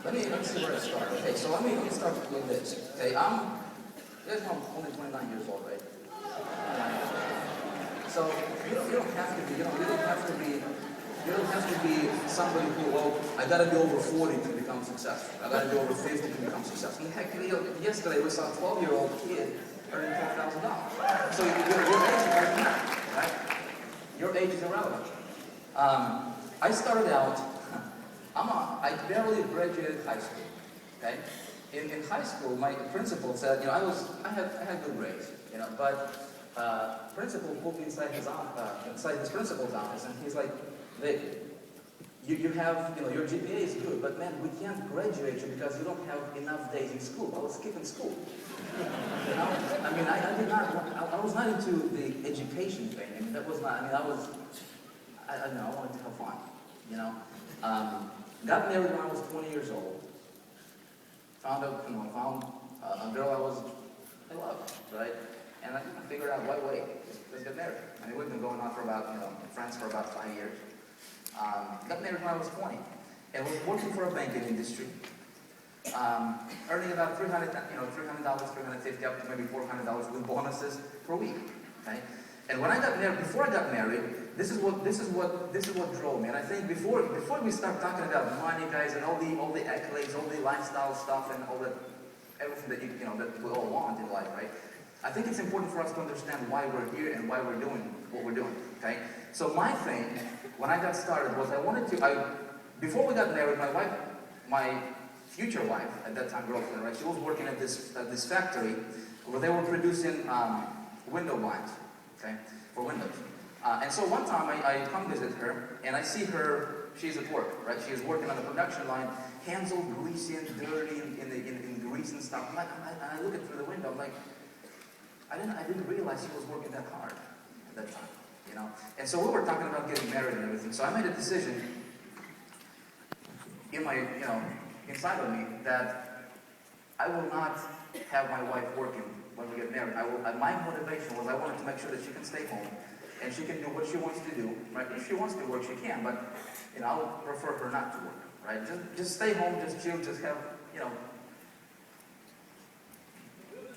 let me see where I start. Okay, so let me start with this. Okay, you guys know I'm only 29 years old, right? So you don't have to be, you don't have to be somebody who, well, I gotta be over 40 to become successful. I gotta be over 50 to become successful. Heck, yesterday we saw a 12-year-old kid earning $12,000. So your age doesn't matter, right? Your age is irrelevant. I started out, I barely graduated high school, okay? In high school, my principal said, I had good grades, but principal pulled me inside his principal's office, and he's like, Vick, you have, your GPA is good, but man, we can't graduate you because you don't have enough days in school. I was skipping school. I mean, I was not into the education thing. I mean, that was not, I mean, I don't know, I wanted to have fun, Got married when I was 20 years old. Found a girl I loved, right? And I figured out, why wait? Let's get married. I mean, we've been going on for about, friends for about 5 years. Got married when I was 20. And was working for a banking industry. Earning about $300, $350, up to maybe $400 with bonuses per week. Okay? And when I got married, before I got married, this is what drove me. And I think before we start talking about money, guys, and all the accolades, all the lifestyle stuff, and all that, everything that that we all want in life, right? I think it's important for us to understand why we're here and why we're doing what we're doing. Okay? So my thing, when I got started, was before we got married, my future wife at that time, girlfriend, right? She was working at this factory where they were producing window blinds, okay, for windows. And so one time I come visit her, and I see her. She's at work, right? She is working on the production line, hands all greasy and dirty in grease and stuff. And I look at through the window. I'm like, I didn't realize she was working that hard at that time, And so we were talking about getting married and everything. So I made a decision in my, inside of me that I will not have my wife working when we get married. My motivation was I wanted to make sure that she can stay home and she can do what she wants to do, right? If she wants to work, she can, but I would prefer her not to work, right? Just stay home, just chill, just have,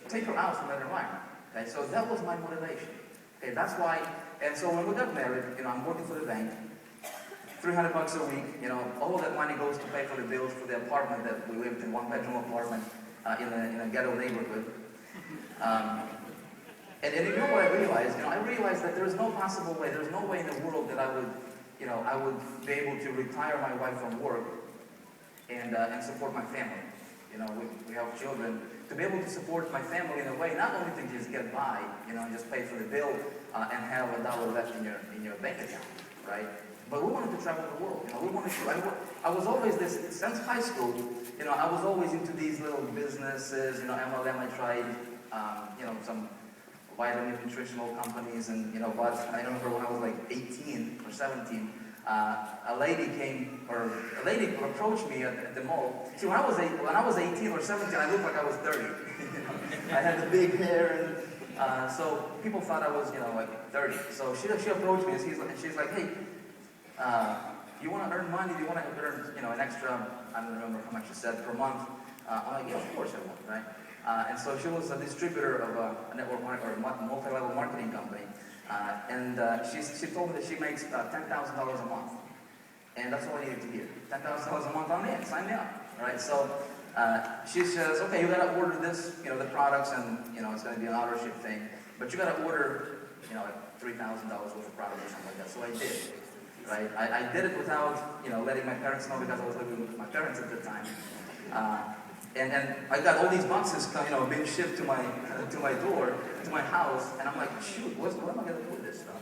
take her out from that environment. Okay, so that was my motivation. Okay, that's why. And so when we got married, I'm working for the bank, $300 a week. All of that money goes to pay for the bills for the apartment that we lived in, one-bedroom apartment in a ghetto neighborhood. And you know what I realized? I realized that there's no possible way, there's no way in the world that I would be able to retire my wife from work and support my family. We have children. To be able to support my family in a way, not only to just get by, and just pay for the bill and have $1 left in your bank account, right? But we wanted to travel the world. We wanted to. I was always since high school. I was always into these little businesses. MLM. I tried, some vitamin nutritional companies, and but I remember when I was like 18 or 17. A lady approached me at the mall. See, when I was 18 or 17, I looked like I was 30. I had the big hair, and so people thought I was, like 30. So she approached me, and she's like, hey, you want to earn money? Do you want to earn, an extra? I don't remember how much she said per month. I'm like, yeah, of course I want, right? And so she was a distributor of a network or multi-level marketing company. She told me that she makes $10,000 a month. And that's all I needed to hear. $10,000 a month, I'm in, sign me up. Right? So she says, okay, you gotta order this, the products, and it's gonna be an auto ship thing. But you gotta order, like $3,000 worth of product or something like that. So I did. Right? I did it without, letting my parents know, because I was living with my parents at the time. And I got all these boxes, being shipped to my door, to my house, and I'm like, shoot, what am I gonna do with this stuff?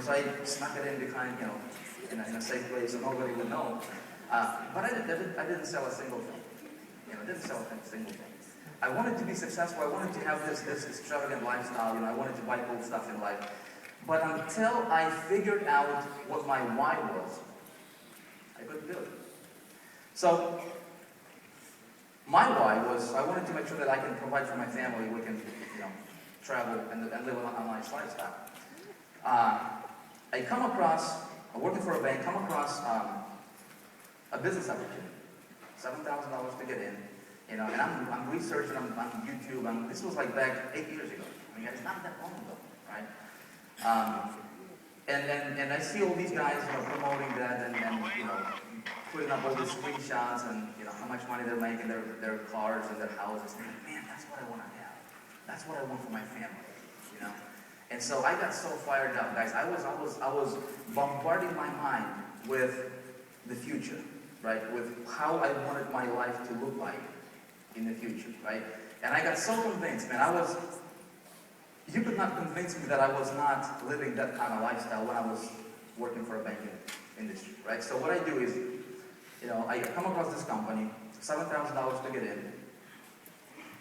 So I snuck it in behind, in a safe place so nobody would know. But I didn't sell a single thing. I didn't sell a single thing. I wanted to be successful. I wanted to have this extravagant lifestyle. I wanted to buy cool stuff in life. But until I figured out what my why was, I couldn't do it. So my why was I wanted to make sure that I can provide for my family. We can, travel and live a nice lifestyle. I come across, working for a bank, come across a business opportunity. $7,000 to get in, you know, and I'm researching on YouTube, this was like back 8 years ago. I mean, it's not that long ago, right? And I see all these guys, you know, promoting that and you know, putting up all these screenshots and, you know, how much money they're making, their cars and their houses. And I'm like, man, that's what I want to have. That's what I want for my family, you know? And so I got so fired up, guys. I was bombarding my mind with the future, right? With how I wanted my life to look like in the future, right? And I got so convinced, man. You could not convince me that I was not living that kind of lifestyle when I was working for a banking industry, right? So what I do is, you know, I come across this company, $7,000 to get in,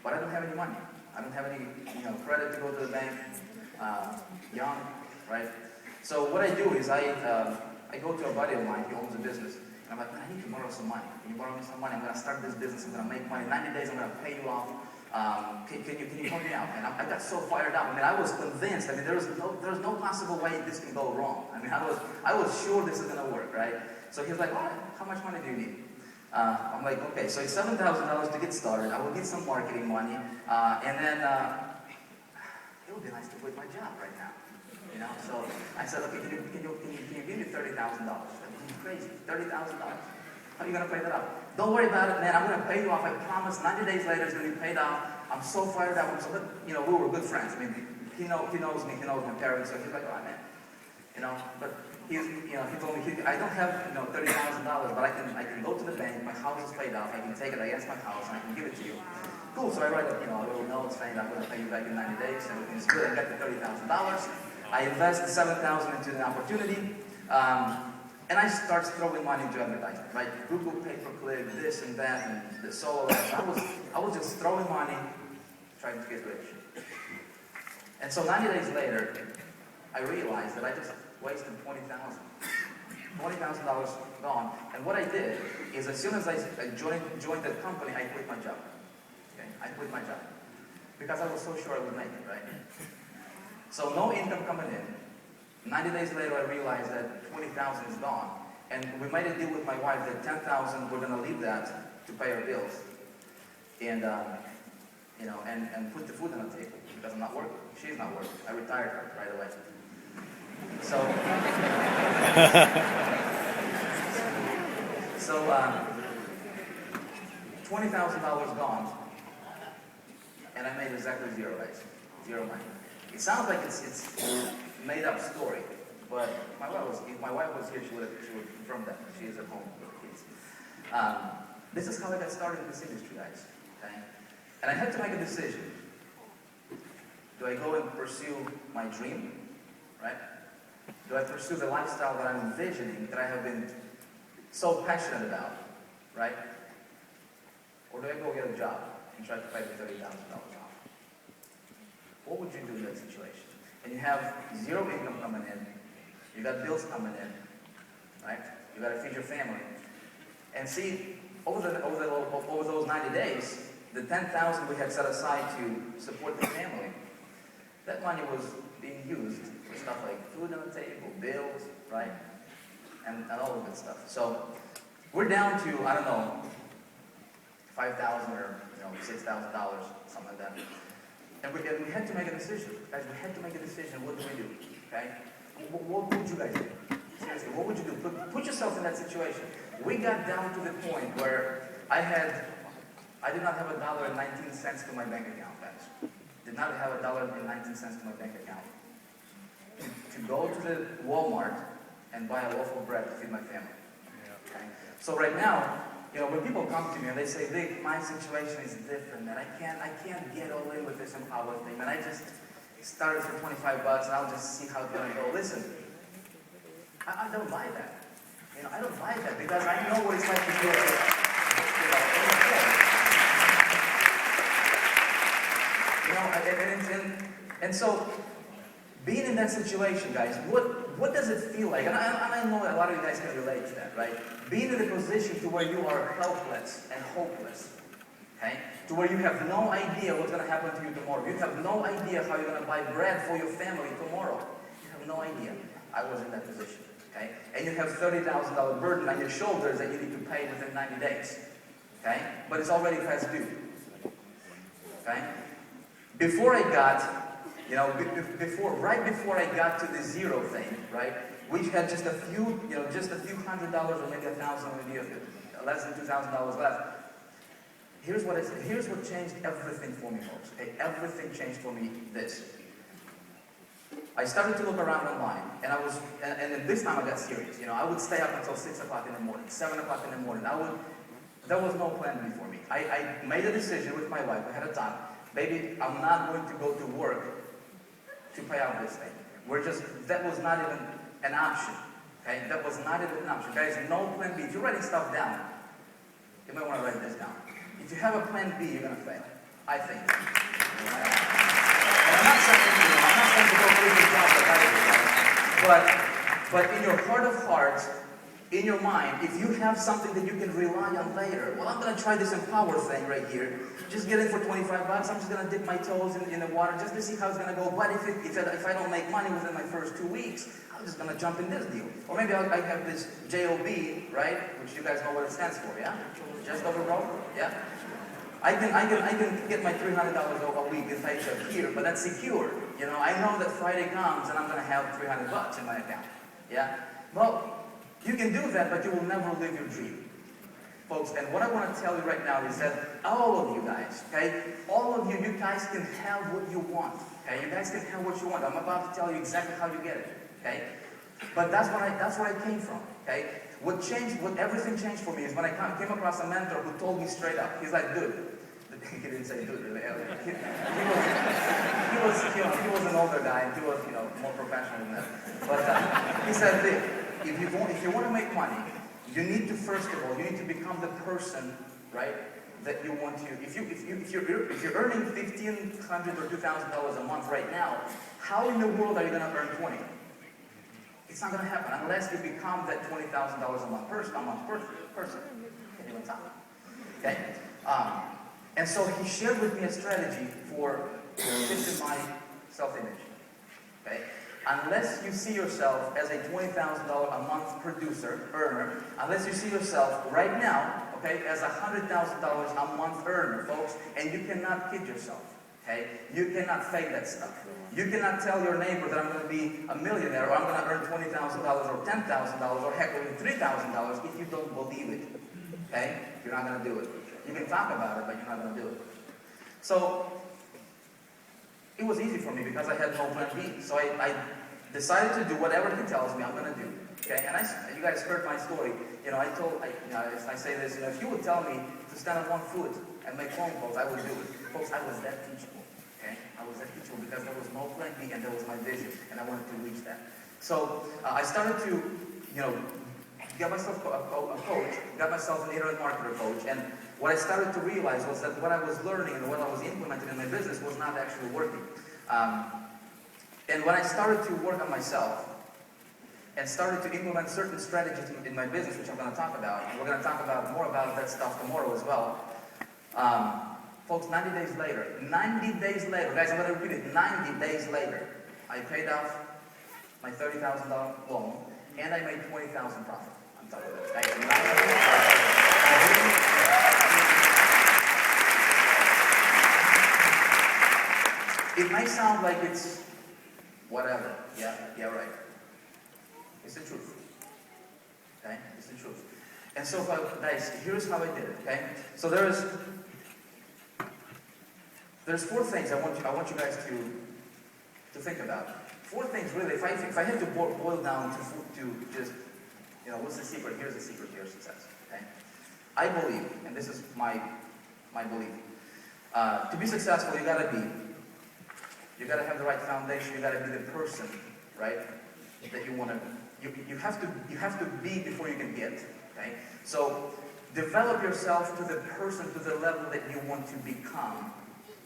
but I don't have any money. I don't have any, you know, credit to go to the bank, young, right? So what I do is I go to a buddy of mine, he owns a business, and I'm like, man, I need to borrow some money. Can you borrow me some money? I'm going to start this business, I'm going to make money. 90 days, I'm going to pay you off. Can you help me out? And I got so fired up. I mean, I was convinced. I mean, there's no possible way this can go wrong. I mean, I was sure this is going to work, right? So he's like, all right, how much money do you need? I'm like, okay, so it's $7,000 to get started. I will get some marketing money, and then it would be nice to quit my job right now, you know. So I said, okay, can you give me $30,000? That's crazy, $30,000. How are you gonna pay that off? Don't worry about it, man. I'm gonna pay you off. I promise. 90 days later, it's gonna be paid off. I'm so fired up. You know, we were good friends. I mean, he knows me. He knows my parents. So he's like, all right, man. You know, but he told me, I don't have, you know, $30,000, but I can go to the bank. My house is paid off. I can take it against my house and I can give it to you. Cool. So I write up, you know, a little note saying I'm gonna pay you back in 90 days. Everything's good. I got the $30,000. I invest the $7,000 into an opportunity. And I start throwing money into advertising, right? Google pay-per-click, this and that, and the solo ads. I was just throwing money, trying to get rich. And so 90 days later, I realized that I just wasted $20,000. $20,000 gone. And what I did is, as soon as I joined that company, I quit my job. Okay? I quit my job because I was so sure I would make it, right? So no income coming in. 90 days later, I realized that $20,000 is gone. And we made a deal with my wife that $10,000, we're going to leave that to pay our bills. And, you know, and put the food on the table because I'm not working. She's not working. I retired her right away. So, $20,000 gone. And I made exactly zero, guys. Zero money. It sounds like it's made up story, but if my wife was here, she would confirm that. She is at home with kids. This is how I got started in this industry, guys. Okay? And I had to make a decision. Do I go and pursue my dream, right? Do I pursue the lifestyle that I'm envisioning, that I have been so passionate about, right? Or do I go get a job and try to pay the $30,000 off? What would you do in that situation? And you have zero income coming in, you got bills coming in, right? You got to feed your family. And see, over those 90 days, the $10,000 we had set aside to support the family, that money was being used for stuff like food on the table, bills, right? And all of that stuff. So we're down to, I don't know, $5,000 or $6,000, something like that. And we had to make a decision. Guys, we had to make a decision. What do we do? Okay? What would you guys do? Seriously, what would you do? Put yourself in that situation. We got down to the point where I did not have $1.19 to my bank account, guys. Did not have $1.19 to my bank account. To go to the Walmart and buy a loaf of bread to feed my family. Okay? So right now, when people come to me and they say, Vic, my situation is different, man. I can't get all in with this Empower thing, man. I just started for $25 and I'll just see how it's gonna go. Listen, I don't buy that. I don't buy that because I know what it's like to do it. And so being in that situation, guys, what does it feel like? And I know a lot of you guys can relate to that, right? Being in a position to where you are helpless and hopeless, okay? To where you have no idea what's going to happen to you tomorrow. You have no idea how you're going to buy bread for your family tomorrow. You have no idea. I was in that position, okay? And you have $30,000 burden on your shoulders that you need to pay within 90 days. okay? But it's already past due, okay? Before I got, right before I got to the zero thing, right? We had just a few, just a few $100 or maybe $1,000, maybe less than $2,000 left. Here's what changed everything for me, folks. Okay? Everything changed for me. This. I started to look around online, and and this time I got serious. I would stay up until 6 o'clock in the morning, 7 o'clock in the morning. There was no plan B for me. I made a decision with my wife ahead of time. Baby, I'm not going to go to work to pay out this thing. That was not even an option. Okay? That was not even an option. Guys, no plan B. If you're writing stuff down, you might want to write this down. If you have a plan B, you're going to fail. I think. And I'm not saying to go for a good job like I did, but in your heart of hearts, in your mind, if you have something that you can rely on later, well, I'm going to try this Empower thing right here. Just get in for 25 bucks. I'm just going to dip my toes in the water just to see how it's going to go. But if I don't make money within my first 2 weeks, I'm just going to jump in this deal. Or maybe I have this JOB, right? Which you guys know what it stands for, yeah? Just over broke, yeah? I can get my $300 a week if I check here, but that's secure. I know that Friday comes and I'm going to have 300 bucks in my account, yeah? Well, you can do that, but you will never live your dream. Folks, and what I want to tell you right now is that all of you guys, okay, all of you guys can have what you want, okay? You guys can have what you want. I'm about to tell you exactly how you get it, okay? But that's where I came from, okay? Everything changed for me is when I came across a mentor who told me straight up. He's like, dude. He didn't say dude. He was an older guy, and he was, more professional than that. But he said, Vick, if you want to make money, you need to, first of all, you need to become the person, right, that you want to. If you're earning $1,500 or $2,000 a month right now, how in the world are you going to earn 20? It's not going to happen unless you become that $20,000 a month person. Can't even talk. Okay. And so he shared with me a strategy for shifting my self-image. Okay. Unless you see yourself as a $20,000 a month earner, unless you see yourself right now, okay, as a $100,000 a month earner, folks, and you cannot kid yourself. Okay? You cannot fake that stuff. You cannot tell your neighbor that I'm going to be a millionaire, or I'm going to earn $20,000 or $10,000 or heck, even $3,000 if you don't believe it. Okay? You're not going to do it. You can talk about it, but you're not going to do it. So it was easy for me because I had no plan B. So I decided to do whatever he tells me I'm going to do. Okay? And you guys heard my story. I say this. If you would tell me to stand on one foot and make phone calls, I would do it. Folks, I was that teachable. Okay? I was that teachable because there was no plan B and there was my vision, and I wanted to reach that. So I started to, get myself a coach, got myself an internet marketer coach, and what I started to realize was that what I was learning and what I was implementing in my business was not actually working. And when I started to work on myself and started to implement certain strategies in my business, which I'm going to talk about, and we're going to talk about more about that stuff tomorrow as well. Folks, 90 days later, guys, I'm going to repeat it, 90 days later, I paid off my $30,000 loan, and I made $20,000 profit on top of that. It might sound like it's whatever. Yeah, right. It's the truth. Okay? It's the truth. And so, guys, here's how I did it, okay? So there's 4 things I want you guys to think about. 4 things, really. If I had to boil down to just, what's the secret? Here's the secret to your success, okay? I believe, and this is my belief, to be successful, you gotta have the right foundation. You gotta be the person, right, that you want to. You have to be before you can get. Okay. So develop yourself to the person, to the level that you want to become.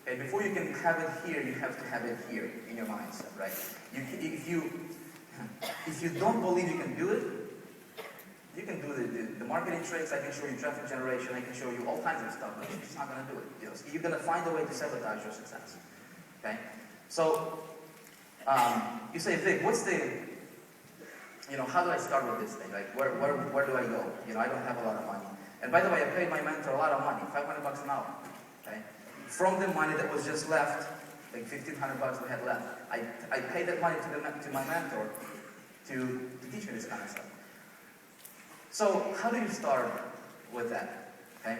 Okay. Before you can have it here, you have to have it here in your mindset, right? If you don't believe you can do it, you can do the marketing tricks. I can show you traffic generation. I can show you all kinds of stuff, but you're just not going to do it. So you're going to find a way to sabotage your success. Okay. So, you say, Vick, what's how do I start with this thing? Like, where do I go? I don't have a lot of money. And by the way, I paid my mentor a lot of money, 500 bucks an hour. Okay? From the money that was just left, like 1,500 bucks we had left, I paid that money to my mentor to teach me this kind of stuff. So how do you start with that? Okay?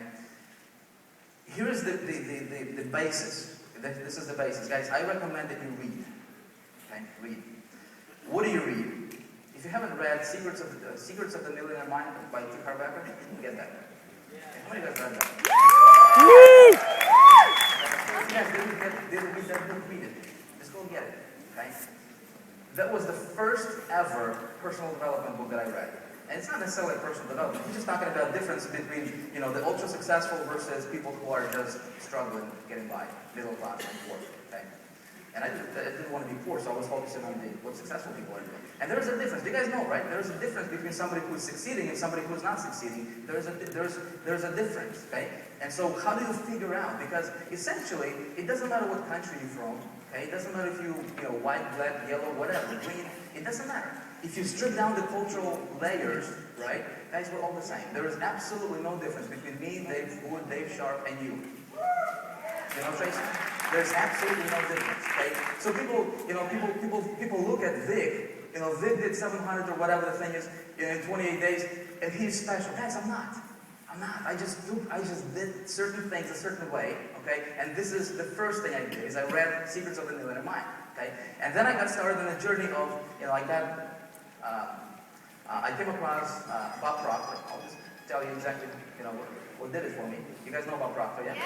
Here is the basis. This is the basis. Guys, I recommend that you read. Okay? Read. What do you read? If you haven't read Secrets of the Millionaire Mind by T. Harv Eker, get that. How many of you guys read that? If you guys didn't read that book, read it. Just go get it. Okay? That was the first ever personal development book that I read. And it's not necessarily personal development. He's just talking about the difference between, the ultra successful versus people who are just struggling, getting by, middle class and poor. Okay? And I didn't want to be poor, so I was focusing on what successful people are doing. And there is a difference. You guys know, right? There is a difference between somebody who is succeeding and somebody who is not succeeding. There's a difference, okay? And so how do you figure out? Because essentially, it doesn't matter what country you're from, okay? It doesn't matter if you white, black, yellow, whatever, green. It doesn't matter. If you strip down the cultural layers, right? Guys, we're all the same. There is absolutely no difference between me, Dave Wood, Dave Sharp, and you. You know, Tracy? There's absolutely no difference, okay? So people look at Vick. Vick did 700 or whatever the thing is in 28 days, and he's special. Guys, I'm not. I just did certain things a certain way, okay? And this is the first thing I did, is I read Secrets of the Millionaire Mind, okay? And then I got started on a journey of, I came across Bob Proctor. I'll just tell you exactly, what did it for me. You guys know about Proctor, yeah? I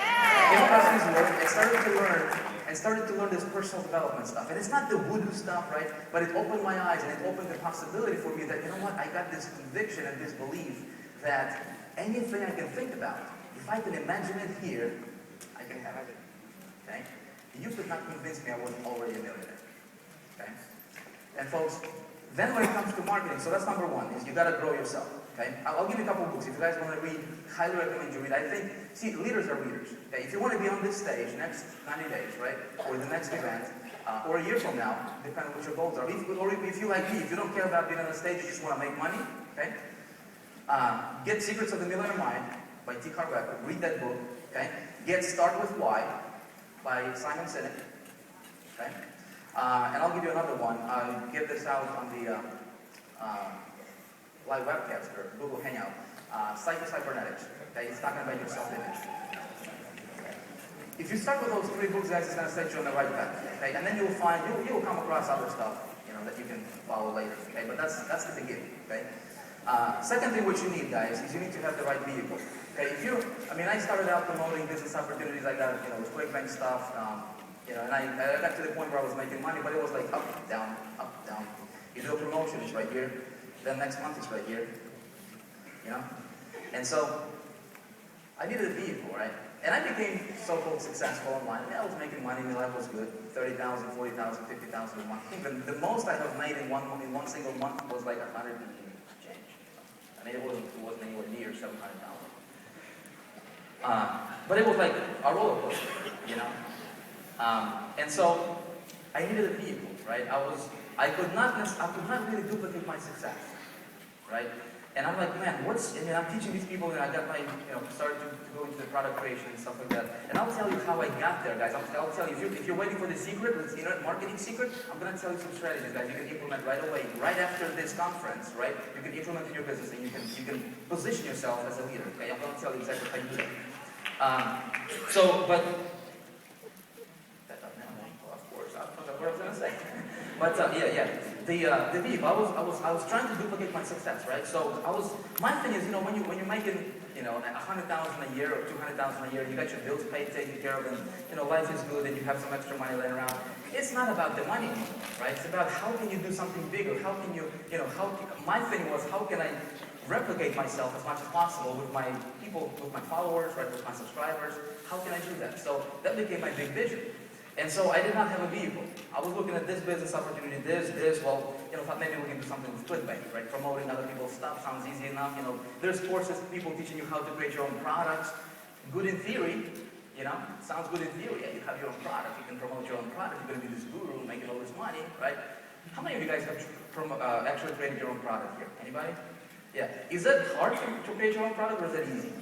came across his work and started to learn this personal development stuff. And it's not the voodoo stuff, right? But it opened my eyes and it opened the possibility for me that, I got this conviction and this belief that anything I can think about, if I can imagine it here, I can have it. Okay? You could not convince me I wasn't already a millionaire. Okay? And folks, then when it comes to marketing, so that's number one, is you gotta grow yourself. Okay? I'll give you a couple books. If you guys want to read, highly recommend you read. I think, leaders are readers. Okay? If you want to be on this stage next 90 days, right? Or the next event, or a year from now, depending on what your goals are. Or if you like me, if you don't care about being on the stage, you just want to make money, okay? Get Secrets of the Millionaire Mind by T. Harv Eker. Read that book, okay? Get Start With Why by Simon Sinek, okay? And I'll give you another one. I'll give this out on the live webcast or Google Hangout. Psycho-Cybernetics, okay? It's talking about your self-image. If you start with those three books, guys, it's going to set you on the right path, okay? And then you'll find, you'll come across other stuff, that you can follow later, okay? But that's the beginning, okay? Second thing what you need, guys, is you need to have the right vehicle. Okay, I started out promoting business opportunities. I got, with ClickBank stuff, and I got to the point where I was making money, but it was like up, down, up, down. You do a promotion, it's right here. Then next month it's right here. And so, I needed a vehicle, right? And I became so-called successful online. I was making money, my life was good. 30,000, 40,000, 50,000 a month. I think the most I have made in one single month was like 100 and change. It wasn't anywhere near 700,000. But it was like a roller coaster, And so I needed a vehicle, right? I could not really duplicate my success, right? And I'm like, man, I'm teaching these people, and I got my, started to go into the product creation and stuff like that. And I'll tell you how I got there, guys. I'll tell you, if you're waiting for the secret, marketing secret, I'm going to tell you some strategies, guys, you can implement right away, right after this conference, right? You can implement in your business, and you can position yourself as a leader, okay? I'm going to tell you exactly how you do that. Of course, I don't know what I was going to say. But, the vehicle, I was trying to duplicate my success, right? So my thing is, when you're making, 100,000 a year or 200,000 a year, you got your bills paid, taken care of, and, life is good, and you have some extra money laying around. It's not about the money anymore, right? It's about how can you do something bigger? How can you, my thing was, how can I replicate myself as much as possible with my people, with my followers, right, with my subscribers? How can I do that? So that became my big vision. And so I did not have a vehicle. I was looking at this business opportunity, thought maybe we can do something with ClickBank, right? Promoting other people's stuff sounds easy enough, There's courses, people teaching you how to create your own products. Good in theory, sounds good in theory. Yeah, you have your own product, you can promote your own product, you're going to be this guru making all this money, right? How many of you guys have actually created your own product here? Anybody? Yeah. Is that hard to create your own product, or is that easy?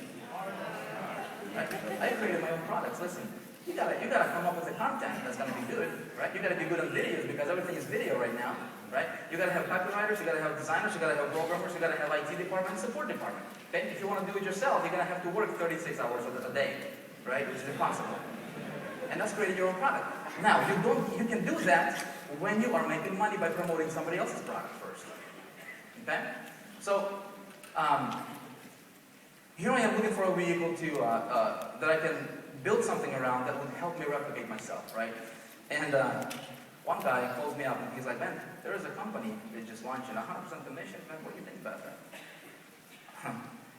Right? I created my own products. Listen, you gotta come up with the content that's gonna be good, right? You gotta be good on videos because everything is video right now, right? You gotta have copywriters, you gotta have designers, you gotta have programmers, you gotta have IT department, support department. Okay? If you want to do it yourself, you're gonna have to work 36 hours a day, right? Which is impossible. And that's creating your own product. Now, you can do that when you are making money by promoting somebody else's product first. Okay? So, here I am looking for a vehicle that I can build something around that would help me replicate myself, right? And one guy calls me up and he's like, man, there is a company that just launched in 100% commission. Man, what do you think about that?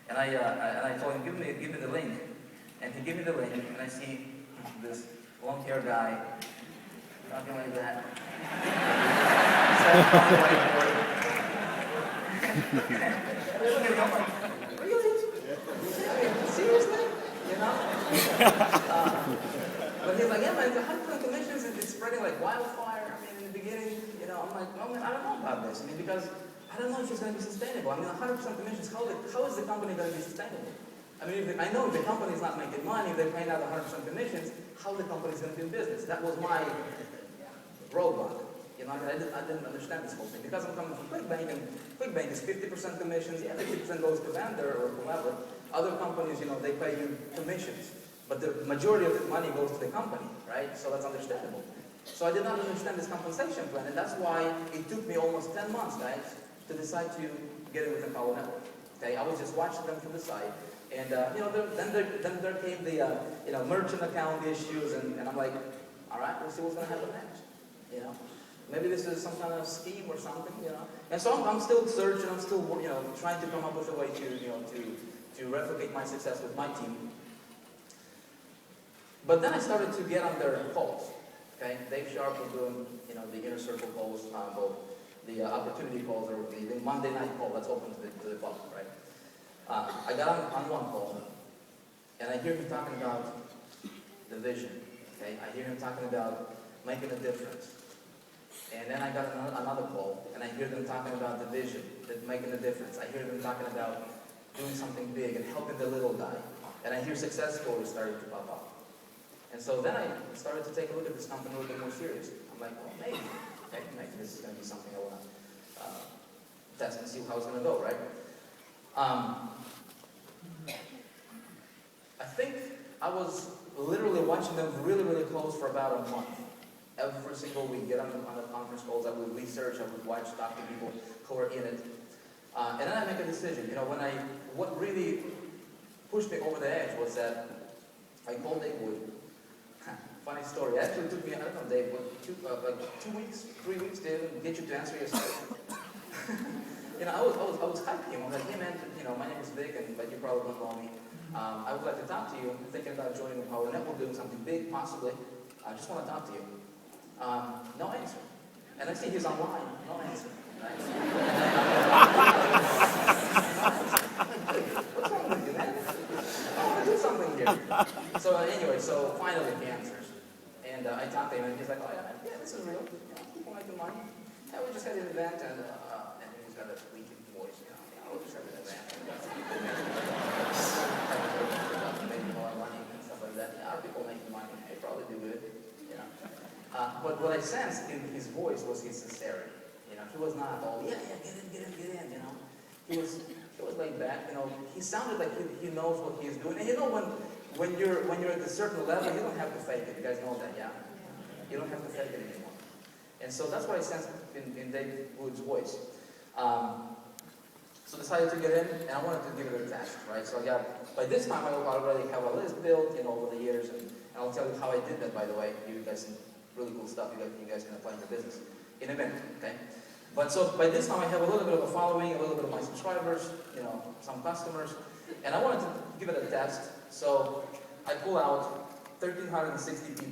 And I told him, give me the link. And he gave me the link, and I see this long-haired guy talking like that. Really? Seriously? You know? But he's like, yeah, man, the 100% commissions, it's spreading like wildfire. I mean, in the beginning, you know, I'm like, well, man, I don't know about this. I mean, because I don't know if it's going to be sustainable. I mean, 100% commissions, how is the company going to be sustainable? I mean, I know if the company is not making money, if they're paying out 100% commissions, how the company is going to do business. That was my roadblock. You know, I didn't understand this whole thing. Because I'm coming from QuickBank, and QuickBank is 50% commissions. Yeah, 50% goes to vendor or whoever. Other companies, you know, they pay you commissions. But the majority of the money goes to the company, right? So that's understandable. So I did not understand this compensation plan, and that's why it took me almost 10 months, guys, to decide to get in with the Power Network. Okay, I was just watching them from the side. And, you know, then there came the, you know, merchant account issues, and I'm like, all right, we'll see what's going to happen next, you know. Maybe this is some kind of scheme or something, you know. And so I'm still searching, I'm still, you know, trying to come up with a way to, you know, to replicate my success with my team. But then I started to get on their calls, okay. Dave Sharp was doing, you know, the inner circle calls, both the opportunity calls, or the Monday night call that's open to the public, right. I got on one call, and I hear him talking about the vision, okay? I hear him talking about making a difference. And then I got another call, and I hear them talking about the vision, making a difference. I hear them talking about doing something big and helping the little guy. And I hear success stories starting to pop up. And so then I started to take a look at this company a little bit more seriously. I'm like, well, maybe this is going to be something I want to test and see how it's going to go, right? I think I was literally watching them really, really close for about a month. Every single week, get on the conference calls, I would research, I would watch, talk to people who are in it. And then I make a decision. You know, what really pushed me over the edge was that I called Dave Wood. Funny story. It actually took me, I don't know, Dave, like 2 weeks, 3 weeks to get you to answer yourself. You know, I was hyping him. I was like, hey man, you know, my name is Vick, but you probably don't know me. I would like to talk to you. I'm thinking about joining the Power Network, doing something big, possibly. I just want to talk to you. No answer. And I see he's online. No answer. Right? What's wrong with you, man? I want to do something here. So anyway, so finally he answers. And I talked to him, and he's like, oh yeah, this is real. You know, people making money. Yeah, we just had an event, and he's got a squeaky voice. You know, we just had an event. Making more money and stuff like that. Yeah, are people making money? They probably do good. You know. But what I sensed in his voice was his sincerity. You know, he was not all, yeah, get in, you know. He was laid back, you know. He sounded like he knows what he's doing. And you know, when you're at a certain level, you don't have to fake it. You guys know that, yeah? You don't have to fake it anymore. And so that's what I sensed in Dave Wood's voice. So decided to get in, and I wanted to give it a test, right? So by this time I already have a list built, you know, over the years, and I'll tell you how I did that, by the way. You guys some really cool stuff you guys can apply in your business in a minute, okay? But so by this time I have a little bit of a following, a little bit of my subscribers, you know, some customers, and I wanted to give it a test. So I pull out 1,360 people.